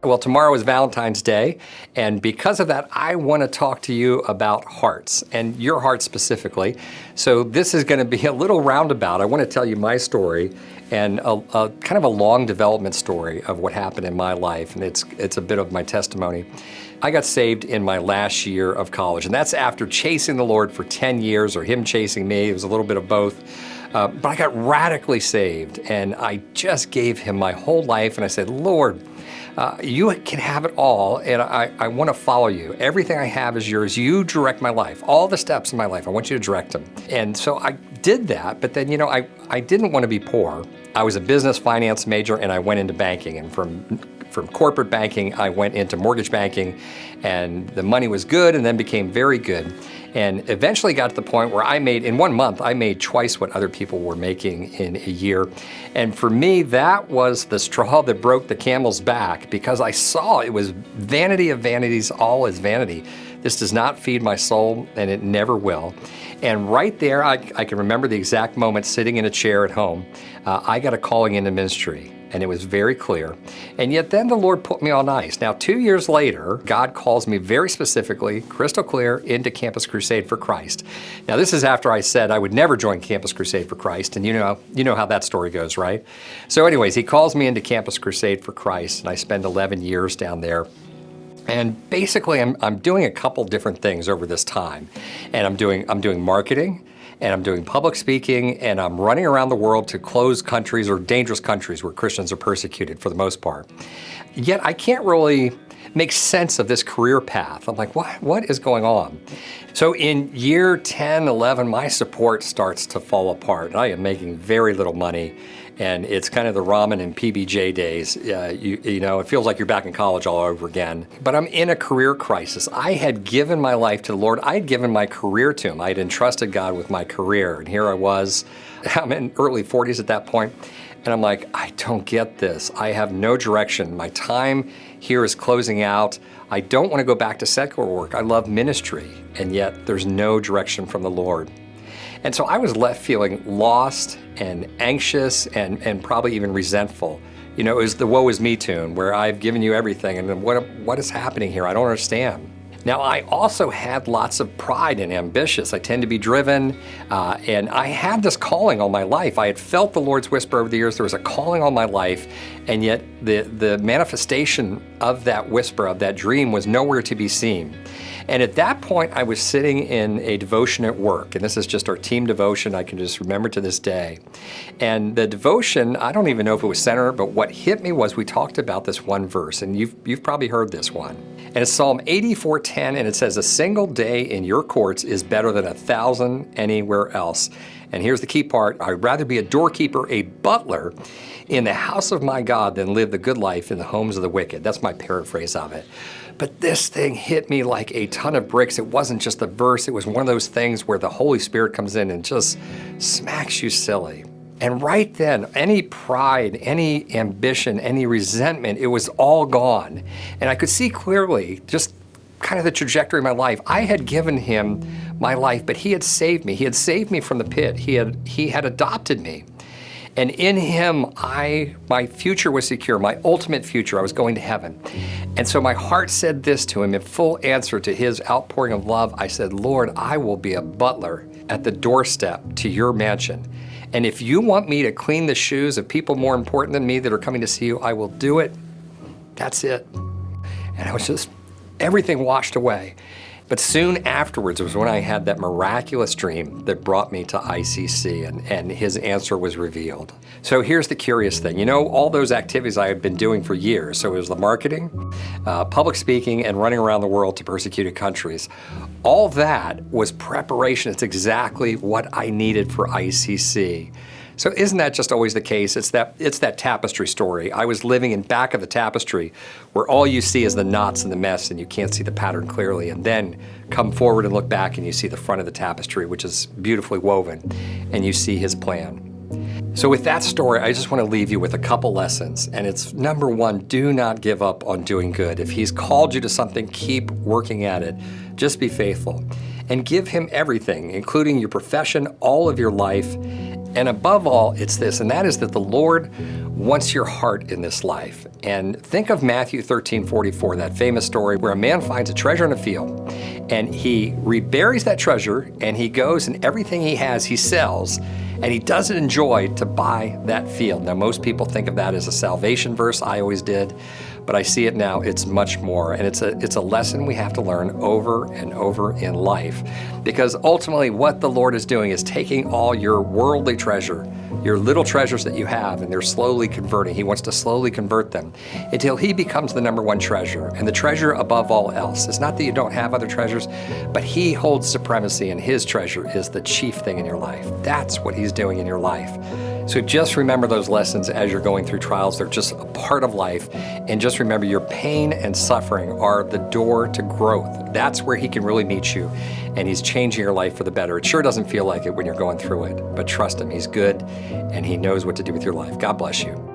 Well, tomorrow is Valentine's Day, and because of that, I want to talk to you about hearts, and your heart specifically. So this is going to be a little roundabout. I want to tell you my story, and a kind of a long development story of what happened in my life, and it's a bit of my testimony. I got saved in my last year of college, and that's after chasing the Lord for 10 years, or Him chasing me. It was a little bit of both. But I got radically saved, and I just gave Him my whole life, and I said, Lord, you can have it all, and I want to follow you. Everything I have is yours. You direct my life. All the steps in my life, I want you to direct them. And so I did that, but then, I didn't want to be poor. I was a business finance major, and I went into banking, and from corporate banking, I went into mortgage banking, and the money was good and then became very good. And eventually got to the point where in 1 month, I made twice what other people were making in a year. And for me, that was the straw that broke the camel's back, because I saw it was vanity of vanities, all is vanity. This does not feed my soul, and it never will. And right there, I can remember the exact moment sitting in a chair at home. I got a calling into ministry, and it was very clear. And yet then the Lord put me on ice. Now, 2 years later, God calls me very specifically, crystal clear, into Campus Crusade for Christ. Now, this is after I said I would never join Campus Crusade for Christ, and you know how that story goes, right? So anyways, He calls me into Campus Crusade for Christ, and I spend 11 years down there. And basically, I'm doing a couple different things over this time. And I'm doing marketing, and I'm doing public speaking, and I'm running around the world to closed countries or dangerous countries where Christians are persecuted for the most part. Yet I can't really make sense of this career path. I'm like, what is going on? So in year 10, 11, my support starts to fall apart. I am making very little money, and it's kind of the ramen and PBJ days. It feels like you're back in college all over again. But I'm in a career crisis. I had given my life to the Lord. I had given my career to Him. I had entrusted God with my career. And here I was, I'm in early 40s at that point, and I'm like, I don't get this. I have no direction. My time here is closing out. I don't want to go back to secular work. I love ministry, and yet there's no direction from the Lord. And so I was left feeling lost and anxious and probably even resentful. It was the woe is me tune, where I've given you everything, and what is happening here? I don't understand. Now, I also had lots of pride and ambitious. I tend to be driven, and I had this calling on my life. I had felt the Lord's whisper over the years. There was a calling on my life, and yet the manifestation of that whisper, of that dream, was nowhere to be seen. And at that point, I was sitting in a devotion at work, and this is just our team devotion. I can just remember to this day. And the devotion, I don't even know if it was centered, but what hit me was we talked about this one verse, and you've probably heard this one. And it's Psalm 84:10, and it says, "A single day in your courts is better than 1,000 anywhere else." And here's the key part: I'd rather be a doorkeeper, a butler, in the house of my God than live the good life in the homes of the wicked. That's my paraphrase of it. But this thing hit me like a ton of bricks. It wasn't just a verse. It was one of those things where the Holy Spirit comes in and just smacks you silly. And right then, any pride, any ambition, any resentment, it was all gone. And I could see clearly just kind of the trajectory of my life. I had given Him my life, but He had saved me. He had saved me from the pit. He had adopted me. And in Him, my future was secure, my ultimate future. I was going to heaven. And so my heart said this to Him in full answer to His outpouring of love. I said, Lord, I will be a butler at the doorstep to your mansion. And if you want me to clean the shoes of people more important than me that are coming to see you, I will do it. That's it. And I was just, everything washed away. But soon afterwards was when I had that miraculous dream that brought me to ICC, and His answer was revealed. So here's the curious thing. All those activities I had been doing for years, so it was the marketing, public speaking, and running around the world to persecuted countries. All that was preparation. It's exactly what I needed for ICC. So isn't that just always the case? It's that tapestry story. I was living in back of the tapestry where all you see is the knots and the mess, and you can't see the pattern clearly. And then come forward and look back and you see the front of the tapestry, which is beautifully woven, and you see His plan. So with that story, I just want to leave you with a couple lessons. And it's number one, do not give up on doing good. If He's called you to something, keep working at it. Just be faithful. And give Him everything, including your profession, all of your life. And above all, it's this, and that is that the Lord wants your heart in this life. And think of Matthew 13:44, that famous story where a man finds a treasure in a field, and he reburies that treasure, and he goes and everything he has, he sells, and he doesn't enjoy to buy that field. Now, most people think of that as a salvation verse. I always did, but I see it now. It's much more, and it's a lesson we have to learn over and over in life, because ultimately what the Lord is doing is taking all your worldly treasure, your little treasures that you have, and they're slowly converting. He wants to slowly convert them until he becomes the number one treasure, and the treasure above all else. It's not that you don't have other treasures, but he holds supremacy, and his treasure is the chief thing in your life. That's what he's doing in your life. So just remember those lessons as you're going through trials. They're just a part of life. And just remember, your pain and suffering are the door to growth. That's where he can really meet you. And he's changing your life for the better. It sure doesn't feel like it when you're going through it, but trust him, he's good and he knows what to do with your life. God bless you.